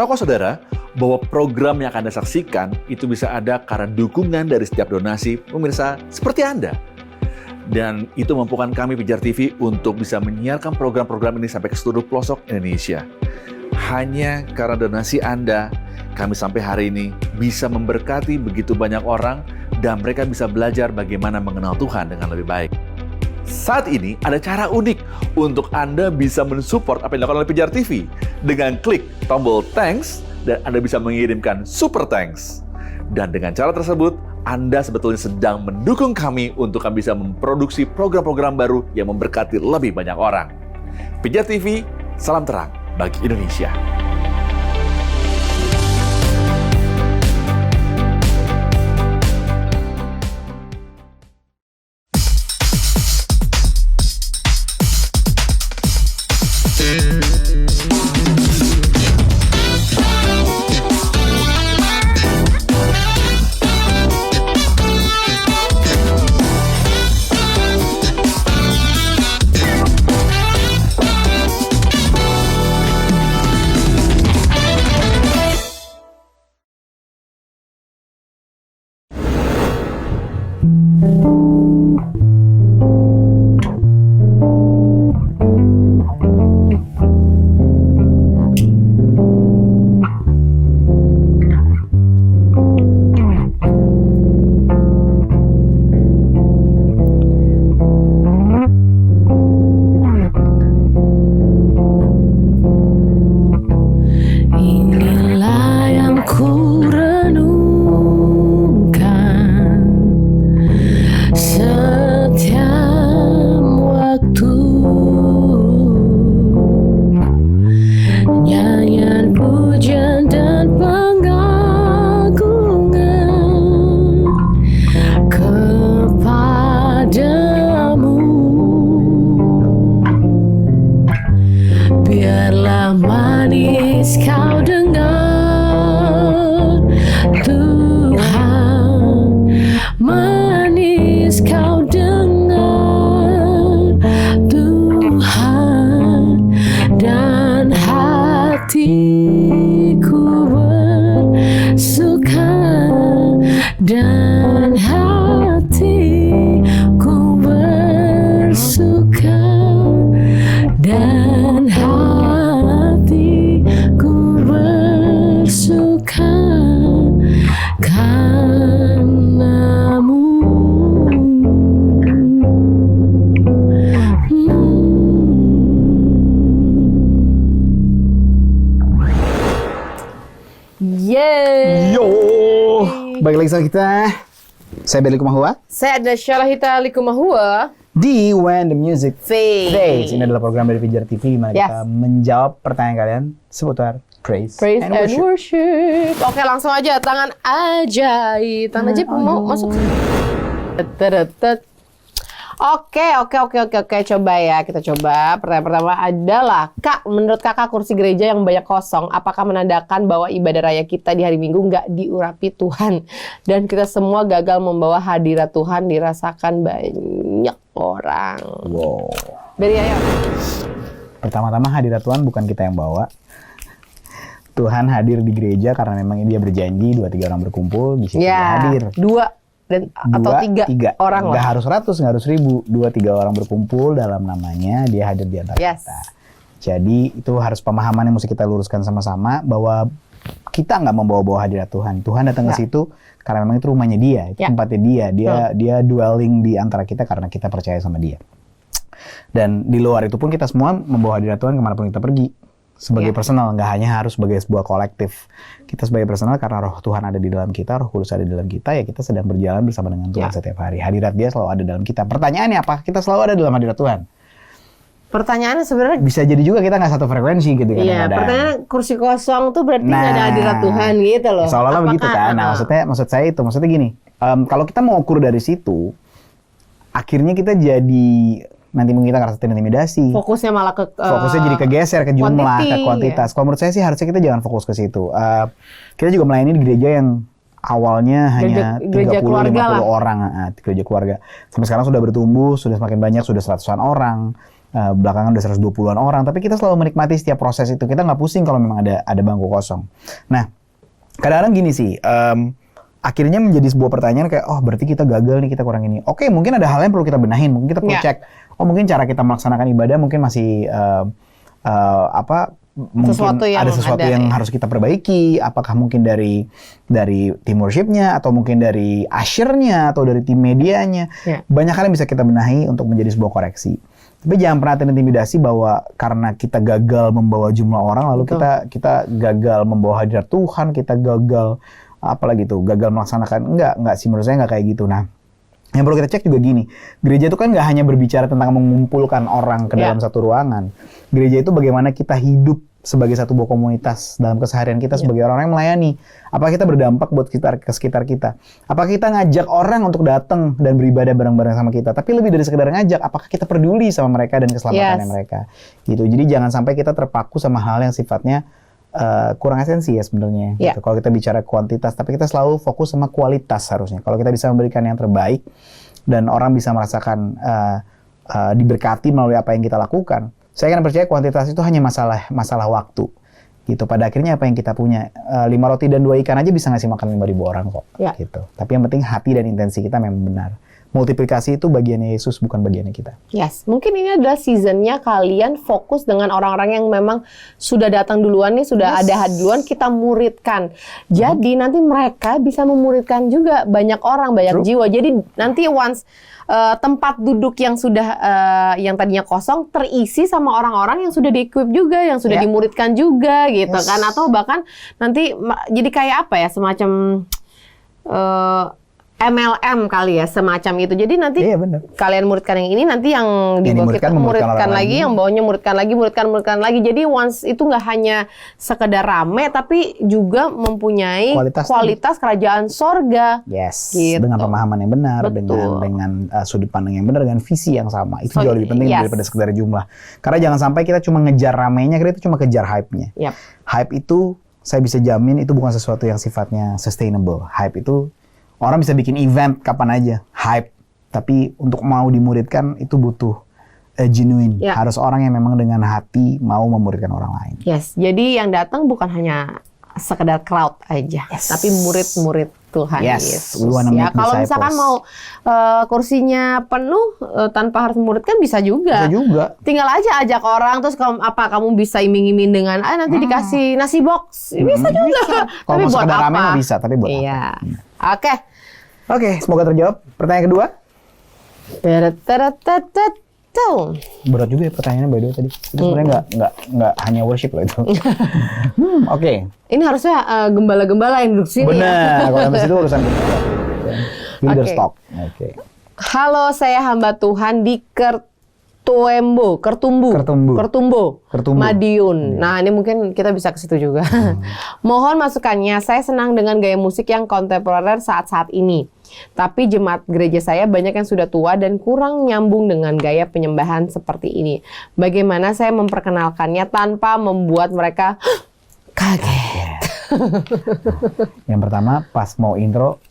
Tahukah saudara bahwa program yang akan Anda saksikan itu bisa ada karena dukungan dari setiap donasi pemirsa seperti Anda. Dan itu memampukan kami Pijar TV untuk bisa menyiarkan program-program ini sampai ke seluruh pelosok Indonesia. Hanya karena donasi Anda, kami sampai hari ini bisa memberkati begitu banyak orang dan mereka bisa belajar bagaimana mengenal Tuhan dengan lebih baik. Saat ini ada cara unik untuk Anda bisa mensupport apa yang dilakukan oleh Pijar TV dengan klik tombol thanks dan Anda bisa mengirimkan super thanks. Dan dengan cara tersebut, Anda sebetulnya sedang mendukung kami untuk kami bisa memproduksi program-program baru yang memberkati lebih banyak orang. Pijar TV, salam terang bagi Indonesia. Balik lagi sama kita. Saya Berli Kumahua. Saya ada Syarahita Likumahua. Di When the Music Fades. Ini adalah program dari Pijar TV di mana kita menjawab pertanyaan kalian seputar praise and worship. Oke, langsung aja tangan ajaib. Tangan ajaib mau masuk. Oke. Coba ya, kita coba. Pertanyaan pertama adalah, Kak, menurut Kakak kursi gereja yang banyak kosong, apakah menandakan bahwa ibadah raya kita di hari Minggu nggak diurapi Tuhan? Dan kita semua gagal membawa hadirat Tuhan dirasakan banyak orang. Wow. Beri ayo. Pertama-tama hadirat Tuhan bukan kita yang bawa. Tuhan hadir di gereja karena memang Dia berjanji 2-3 orang berkumpul, di situ Dia hadir. Atau tiga orang nggak harus 100, nggak harus 1000, 2-3 orang berkumpul dalam namanya, Dia hadir di antara kita. Jadi itu harus pemahaman yang mesti kita luruskan sama-sama bahwa kita nggak membawa-bawa hadirat Tuhan. Tuhan datang ke situ karena memang itu rumahnya Dia, itu tempatnya Dia dwelling di antara kita karena kita percaya sama Dia. Dan di luar itu pun kita semua membawa hadirat Tuhan kemanapun kita pergi. Sebagai personal, nggak hanya harus sebagai sebuah kolektif. Kita sebagai personal karena roh Tuhan ada di dalam kita, roh kudus ada di dalam kita, ya kita sedang berjalan bersama dengan Tuhan setiap hari. Hadirat Dia selalu ada dalam kita. Pertanyaannya apa? Kita selalu ada dalam hadirat Tuhan. Pertanyaannya sebenarnya bisa jadi juga kita nggak satu frekuensi gitu kan. Iya, pertanyaan kursi kosong tuh berarti nggak ada hadirat Tuhan gitu loh. Seolah-olah begitu kan. Nah, maksudnya gini, kalau kita mau ukur dari situ, akhirnya kita jadi nanti mungkin kita ngerasa terintimidasi. Fokusnya malah fokusnya jadi kegeser ke jumlah, ke kuantitas. Kalau menurut saya sih harusnya kita jangan fokus ke situ. Kita juga melayani di gereja yang awalnya hanya 30-50 orang, gereja keluarga. Sampai sekarang sudah bertumbuh, sudah semakin banyak, sudah 100-an orang. belakangan udah 120-an orang, tapi kita selalu menikmati setiap proses itu. Kita nggak pusing kalau memang ada bangku kosong. Nah, kadang-kadang gini sih, akhirnya menjadi sebuah pertanyaan kayak, oh berarti kita gagal nih, kita kurang ini. Oke, mungkin ada hal yang perlu kita benahin, mungkin kita perlu cek. Oh mungkin cara kita melaksanakan ibadah mungkin masih mungkin ada sesuatu yang harus kita perbaiki. Apakah mungkin dari tim worshipnya, atau mungkin dari usher-nya, atau dari tim medianya. Banyak hal yang bisa kita benahi untuk menjadi sebuah koreksi. Tapi jangan pernah terintimidasi bahwa karena kita gagal membawa jumlah orang, lalu kita gagal membawa hadirat Tuhan, kita gagal gagal melaksanakan. Enggak sih, menurut saya enggak kayak gitu. Nah, yang perlu kita cek juga gini, gereja itu kan nggak hanya berbicara tentang mengumpulkan orang ke dalam satu ruangan. Gereja itu bagaimana kita hidup sebagai satu buah komunitas dalam keseharian kita sebagai orang-orang yang melayani. Apakah kita berdampak buat sekitar kita? Apakah kita ngajak orang untuk datang dan beribadah bareng-bareng sama kita? Tapi lebih dari sekedar ngajak, apakah kita peduli sama mereka dan keselamatannya mereka? Gitu. Jadi jangan sampai kita terpaku sama hal yang sifatnya kurang esensi ya sebenarnya. Gitu. Kalau kita bicara kuantitas, tapi kita selalu fokus sama kualitas harusnya. Kalau kita bisa memberikan yang terbaik dan orang bisa merasakan diberkati melalui apa yang kita lakukan, saya akan percaya kuantitas itu hanya masalah waktu. Gitu. Pada akhirnya apa yang kita punya, 5 roti dan 2 ikan aja bisa ngasih makan 5.000 orang kok. Gitu. Tapi yang penting hati dan intensi kita memang benar. Multiplikasi itu bagiannya Yesus, bukan bagiannya kita. Yes, mungkin ini adalah seasonnya kalian fokus dengan orang-orang yang memang sudah datang duluan nih, sudah ada duluan, kita muridkan. Jadi nanti mereka bisa memuridkan juga banyak orang, banyak jiwa. Jadi nanti once tempat duduk yang sudah yang tadinya kosong terisi sama orang-orang yang sudah di-equip juga, yang sudah dimuridkan juga gitu kan. Atau bahkan nanti jadi kayak apa ya, semacam MLM kali ya, semacam itu. Jadi nanti kalian muridkan yang ini, nanti yang di bawah kita muridkan lagi, yang bawahnya muridkan lagi. Jadi once itu nggak hanya sekedar rame, tapi juga mempunyai kualitas kerajaan sorga. Gitu. Dengan pemahaman yang benar, dengan sudut pandang yang benar, dengan visi yang sama. Itu jauh lebih penting daripada sekedar jumlah. Karena jangan sampai kita cuma ngejar ramenya, kita cuma kejar hype-nya. Hype itu, saya bisa jamin itu bukan sesuatu yang sifatnya sustainable. Hype itu orang bisa bikin event kapan aja, hype. Tapi untuk mau dimuridkan itu butuh genuine. Harus orang yang memang dengan hati mau memuridkan orang lain. Jadi yang datang bukan hanya sekedar crowd aja, tapi murid-murid Tuhan Yesus. Ya, kalau misalkan mau kursinya penuh tanpa harus memuridkan bisa juga. Tinggal aja ajak orang, terus kamu bisa iming-iming dengan nanti dikasih nasi box. Bisa juga. Kalau mau sekedar rame nggak bisa, tapi buat apa? Oke, semoga terjawab. Pertanyaan kedua. Berat juga ya pertanyaannya by the way tadi. Itu sebenarnya nggak hanya worship loh itu. Oke. Ini harusnya gembala-gembala yang duduk sini. Benar. Kalau habis itu urusan leader stock. Halo, saya hamba Tuhan di Kertumbu, Madiun. Nah, ini mungkin kita bisa ke situ juga. Mohon masukannya, saya senang dengan gaya musik yang kontemporer saat-saat ini. Tapi jemaat gereja saya banyak yang sudah tua dan kurang nyambung dengan gaya penyembahan seperti ini. Bagaimana saya memperkenalkannya tanpa membuat mereka kaget? Yang pertama, pas mau intro,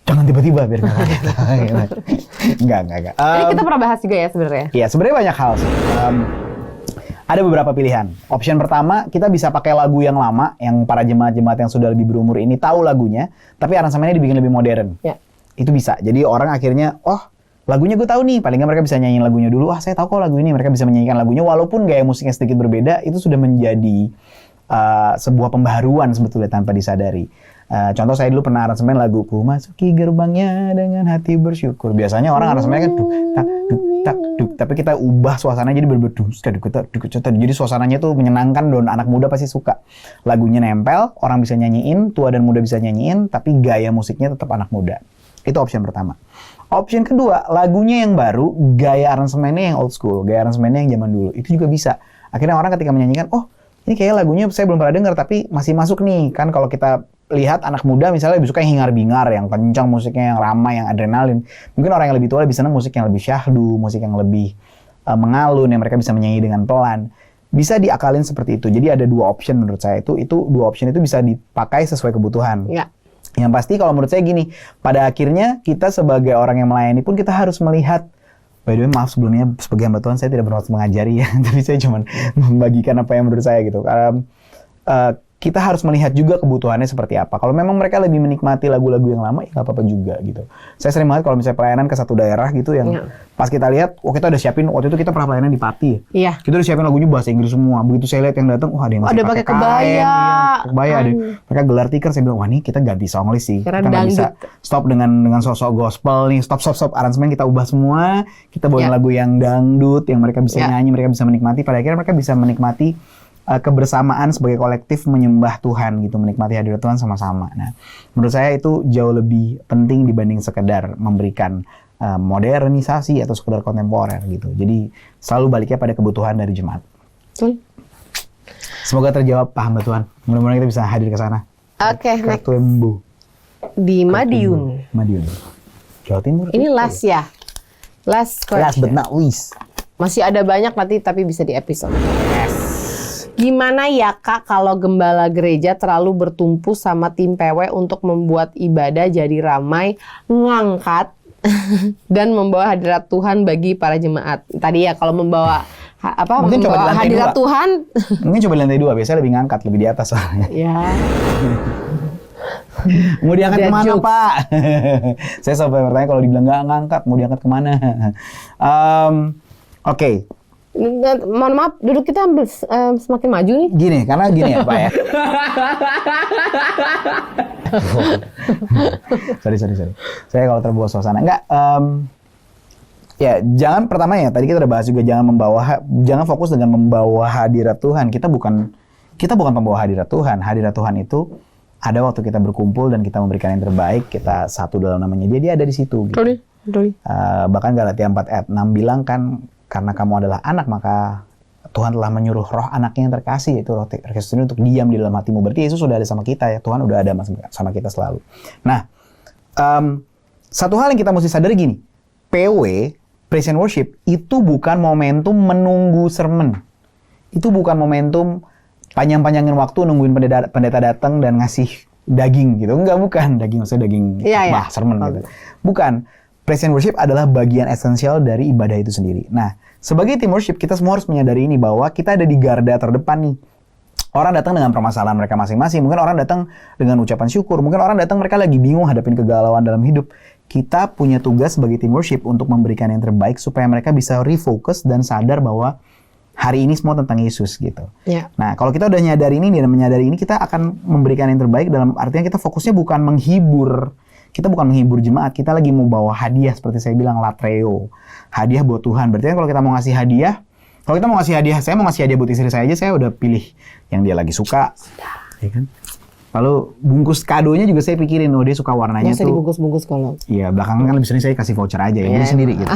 jangan tiba-tiba biar nggak kaget. Enggak. Ini kita pernah bahas juga ya sebenarnya. Iya, sebenarnya banyak hal sih. Ada beberapa pilihan. Option pertama, kita bisa pakai lagu yang lama, yang para jemaat-jemaat yang sudah lebih berumur ini tahu lagunya, tapi aransemennya dibikin lebih modern. Itu bisa. Jadi orang akhirnya, lagunya gue tahu nih, paling nggak mereka bisa nyanyiin lagunya dulu. Saya tahu kok lagu ini, mereka bisa menyanyikan lagunya, walaupun gaya musiknya sedikit berbeda, itu sudah menjadi sebuah pembaharuan sebetulnya tanpa disadari. Contoh saya dulu pernah aransemen lagu Ku Masuki Gerbangnya Dengan Hati Bersyukur. Biasanya orang aransemennya kan duk tak duk tak duk, tapi kita ubah suasananya jadi berbeduk. Jadi suasananya tuh menyenangkan dan anak muda pasti suka. Lagunya nempel, orang bisa nyanyiin, tua dan muda bisa nyanyiin, tapi gaya musiknya tetap anak muda. Itu option pertama. Option kedua, lagunya yang baru, gaya aransemennya yang old school, gaya aransemennya yang zaman dulu. Itu juga bisa. Akhirnya orang ketika menyanyikan, ini kayak lagunya saya belum pernah dengar tapi masih masuk nih. Kan kalau kita lihat anak muda misalnya lebih suka yang hingar-bingar, yang kencang musiknya, yang ramai, yang adrenalin. Mungkin orang yang lebih tua lebih senang musik yang lebih syahdu, musik yang lebih mengalun, yang mereka bisa menyanyi dengan pelan. Bisa diakalin seperti itu. Jadi ada dua option menurut saya. Itu dua option itu bisa dipakai sesuai kebutuhan. Yang pasti kalau menurut saya gini, pada akhirnya kita sebagai orang yang melayani pun kita harus melihat By the way, maaf sebelumnya sebagai hamba Tuhan saya tidak bermaksud mengajari ya, tapi saya cuma membagikan apa yang menurut saya gitu. Karena kita harus melihat juga kebutuhannya seperti apa. Kalau memang mereka lebih menikmati lagu-lagu yang lama, ya nggak apa-apa juga gitu. Saya sering banget kalau misalnya pelayanan ke satu daerah gitu yang pas kita lihat, kita udah siapin, waktu itu kita pernah pelayanan di Pati ya. Iya. Kita udah siapin lagunya bahasa Inggris semua. Begitu saya lihat yang datang, ada yang masih pakai kebaya. Kebaya ada. Mereka gelar tikar, saya bilang, wah ini kita ganti song list sih. Karena Kita nggak bisa stop dengan sosok gospel nih, stop aransemen kita ubah semua. Kita bawain lagu yang dangdut, yang mereka bisa nyanyi, mereka bisa menikmati. Pada akhirnya mereka bisa menikmati kebersamaan sebagai kolektif menyembah Tuhan gitu, menikmati hadirat Tuhan sama-sama. Nah, menurut saya itu jauh lebih penting dibanding sekedar memberikan modernisasi atau sekedar kontemporer gitu. Jadi selalu baliknya pada kebutuhan dari jemaat. Semoga terjawab paham Tuhan. Mudah-mudahan kita bisa hadir ke sana. Oke, next. Kartuembu. Di Madiun. Madiun. Jawa Timur. Ini last ya. Last question. Last but not least. Masih ada banyak nanti tapi bisa di episode. Gimana ya Kak kalau gembala gereja terlalu bertumpu sama tim PW untuk membuat ibadah jadi ramai, ngangkat dan membawa hadirat Tuhan bagi para jemaat. Tadi ya kalau membawa mungkin membawa hadirat Tuhan. Mungkin coba di lantai 2, biasanya lebih ngangkat, lebih di atas soalnya. Ya. Mau diangkat kemana Pak? Saya sampai bertanya kalau dibilang nggak ngangkat, mau diangkat kemana? Oke. Mohon maaf, duduk kita semakin maju nih. Gini, karena gini ya Pak ya. sorry. Saya kalau terbawa suasana. Enggak, ya jangan pertama ya, tadi kita udah bahas juga jangan fokus dengan membawa hadirat Tuhan. Kita bukan pembawa hadirat Tuhan. Hadirat Tuhan itu ada waktu kita berkumpul dan kita memberikan yang terbaik, kita satu dalam namanya dia ada di situ. Gitu. Bahkan Galatia 4 ayat 6 bilang kan, karena kamu adalah anak, maka Tuhan telah menyuruh roh anaknya yang terkasih, yaitu roh Kristus ini untuk diam di dalam hatimu. Berarti Yesus sudah ada sama kita ya, Tuhan udah ada sama kita selalu. Nah, satu hal yang kita mesti sadari gini, PW, Praise and Worship, itu bukan momentum menunggu sermon. Itu bukan momentum panjang-panjangin waktu nungguin pendeta datang dan ngasih daging gitu. Bukan daging, maksudnya daging sermon gitu. Bukan. Praise and Worship adalah bagian esensial dari ibadah itu sendiri. Nah, sebagai tim worship, kita semua harus menyadari ini bahwa kita ada di garda terdepan nih. Orang datang dengan permasalahan mereka masing-masing. Mungkin orang datang dengan ucapan syukur. Mungkin orang datang mereka lagi bingung hadapin kegalauan dalam hidup. Kita punya tugas sebagai tim worship untuk memberikan yang terbaik supaya mereka bisa refocus dan sadar bahwa hari ini semua tentang Yesus gitu. Ya. Nah, kalau kita udah nyadari ini dan menyadari ini, kita akan memberikan yang terbaik dalam artinya kita fokusnya bukan menghibur. Kita bukan menghibur jemaat, kita lagi mau bawa hadiah seperti saya bilang, latreo. Hadiah buat Tuhan. Berarti kan kalau kita mau ngasih hadiah, saya mau ngasih hadiah buat istri saya aja, saya udah pilih yang dia lagi suka. Ya kan? Lalu bungkus kadonya juga saya pikirin, dia suka warnanya tuh. Nggak usah dibungkus-bungkus kalau. Iya, belakangan kan lebih sering saya kasih voucher aja, ya, beli sendiri gitu.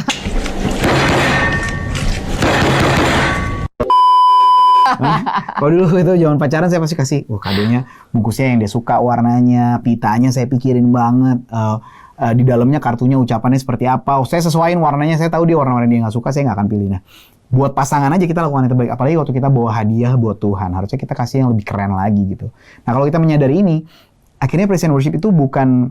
Kalau dulu itu zaman pacaran saya pasti kasih, kadonya bungkusnya yang dia suka, warnanya, pitanya saya pikirin banget, di dalamnya kartunya ucapannya seperti apa. Saya sesuaiin warnanya, saya tahu dia warna-warna dia nggak suka, saya nggak akan pilih. Nah, buat pasangan aja kita lakukan yang terbaik. Apalagi waktu kita bawa hadiah buat Tuhan, harusnya kita kasih yang lebih keren lagi gitu. Nah, kalau kita menyadari ini, akhirnya Praise and Worship itu bukan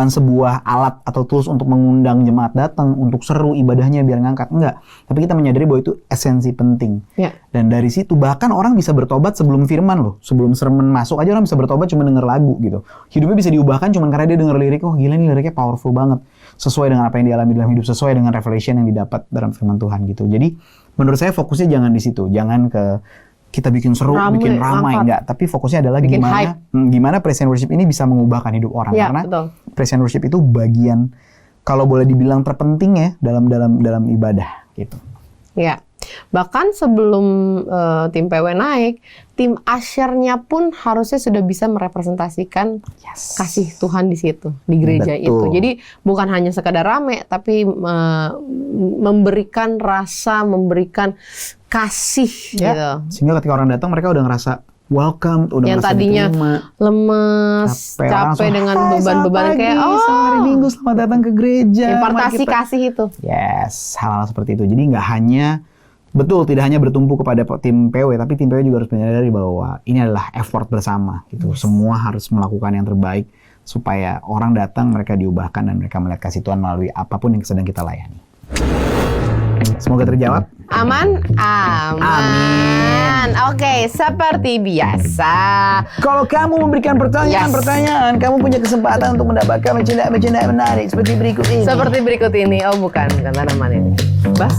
sebuah alat atau tools untuk mengundang jemaat datang untuk seru ibadahnya biar ngangkat, enggak. Tapi kita menyadari bahwa itu esensi penting. Ya. Dan dari situ bahkan orang bisa bertobat sebelum firman loh. Sebelum sermon masuk aja orang bisa bertobat cuma denger lagu gitu. Hidupnya bisa diubahkan cuma karena dia denger lirik, gila nih liriknya powerful banget. Sesuai dengan apa yang dialami dalam hidup, sesuai dengan revelation yang didapat dalam firman Tuhan gitu. Jadi menurut saya fokusnya jangan di situ, jangan ke kita bikin seru, bikin ramai, enggak. Tapi fokusnya adalah gimana Praise and Worship ini bisa mengubahkan hidup orang. Ya, karena betul. Praise and Worship itu bagian, kalau boleh dibilang terpenting ya dalam ibadah gitu. Ya, bahkan sebelum tim PW naik, tim Ashernya pun harusnya sudah bisa merepresentasikan kasih Tuhan di situ, di gereja itu. Jadi bukan hanya sekadar rame, tapi memberikan rasa, memberikan kasih gitu. Sehingga ketika orang datang mereka udah ngerasa welcome, udah yang ngerasa tadinya diterima, lemes, capek dengan beban-beban kayak hari Minggu selamat datang ke gereja. Impartasi kasih itu. Yes, hal-hal seperti itu. Jadi nggak hanya tidak hanya bertumpu kepada tim PW, tapi tim PW juga harus menyadari bahwa ini adalah effort bersama gitu. Semua harus melakukan yang terbaik supaya orang datang mereka diubahkan dan mereka melihat kasih Tuhan melalui apapun yang sedang kita layani. Semoga terjawab. Aman? Aman. Oke, seperti biasa. Kalau kamu memberikan pertanyaan, kamu punya kesempatan untuk mendapatkan bercanda menarik seperti berikut ini. Seperti berikut ini. Oh, bukan tanaman ini. Bas.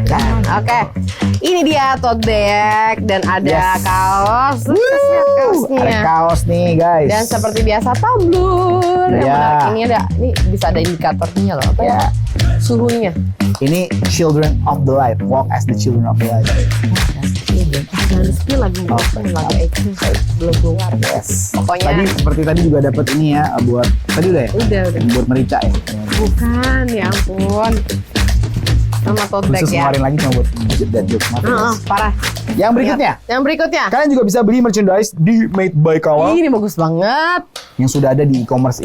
Dan oke. Ini dia tote bag dan ada kaos. Kaosnya. Ada kaos nih, guys. Dan seperti biasa tumbler. Yang menarik ini ada, ini bisa ada indikatornya loh. Apa ya? Suhunya. Ini Children of the Light. Walk as the Children of the Light. Jangan di-spill lagi. Lagi action. Belum keluar. Yes. Pokoknya. Tadi seperti tadi juga dapat ini ya buat tadi udah ya? Udah. Buat merica ya. Bukan, ya ampun. Sama tote bag Khusus ya. kemarin lagi cuma buat that joke. Parah. Yang berikutnya. Yang berikutnya. Kalian juga bisa beli merchandise di Made by Kawal Ini bagus banget. yang sudah ada di e-commerce.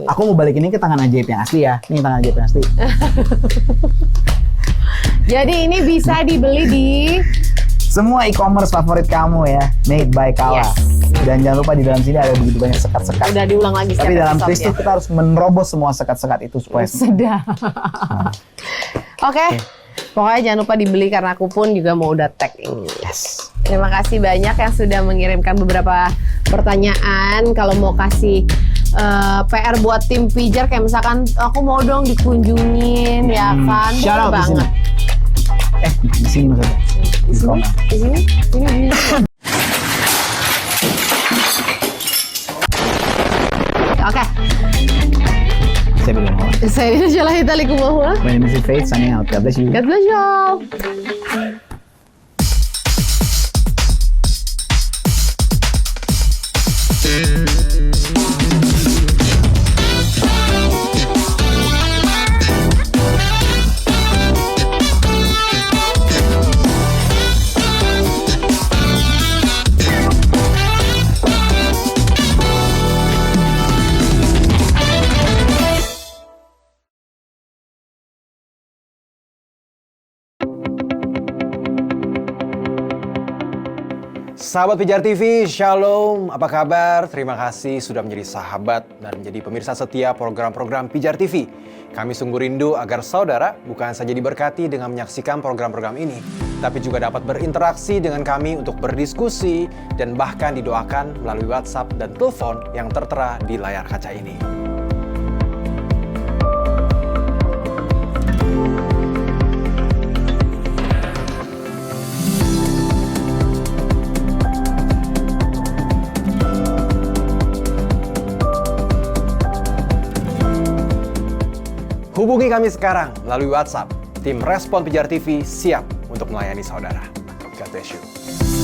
Aku mau balik ini ke tangan ajaib yang asli ya. Ini tangan ajaib yang asli. Jadi ini bisa dibeli di Semua e-commerce favorit kamu ya, Made by Kawal. Yes. Dan jangan lupa di dalam sini ada begitu banyak sekat-sekat. udah diulang lagi Tapi dalam episode Kristus ya. kita harus menerobos semua sekat-sekat itu supaya Sudah. Oke. Pokoknya jangan lupa dibeli karena aku pun juga mau udah tag ini. yes. Terima kasih banyak yang sudah mengirimkan beberapa pertanyaan. Kalau mau kasih PR buat tim pijar kayak misalkan aku mau dong dikunjungin ya kan. Shout out Boleh di sini. banget. Di sini maksudnya. Di sini, di sini, sini. Oke. Saya bilang apa? Saya Indonesia Hitalikumuhwa. My name is Faith, signing out. God bless you. God bless y'all. Sahabat Pijar TV, Shalom, apa kabar? Terima kasih sudah menjadi sahabat dan menjadi pemirsa setia program-program Pijar TV. Kami sungguh rindu agar saudara bukan saja diberkati dengan menyaksikan program-program ini, tapi juga dapat berinteraksi dengan kami untuk berdiskusi dan bahkan didoakan melalui WhatsApp dan telepon yang tertera di layar kaca ini. Hubungi kami sekarang melalui WhatsApp. Tim Respon Pijar TV siap untuk melayani saudara. God bless you.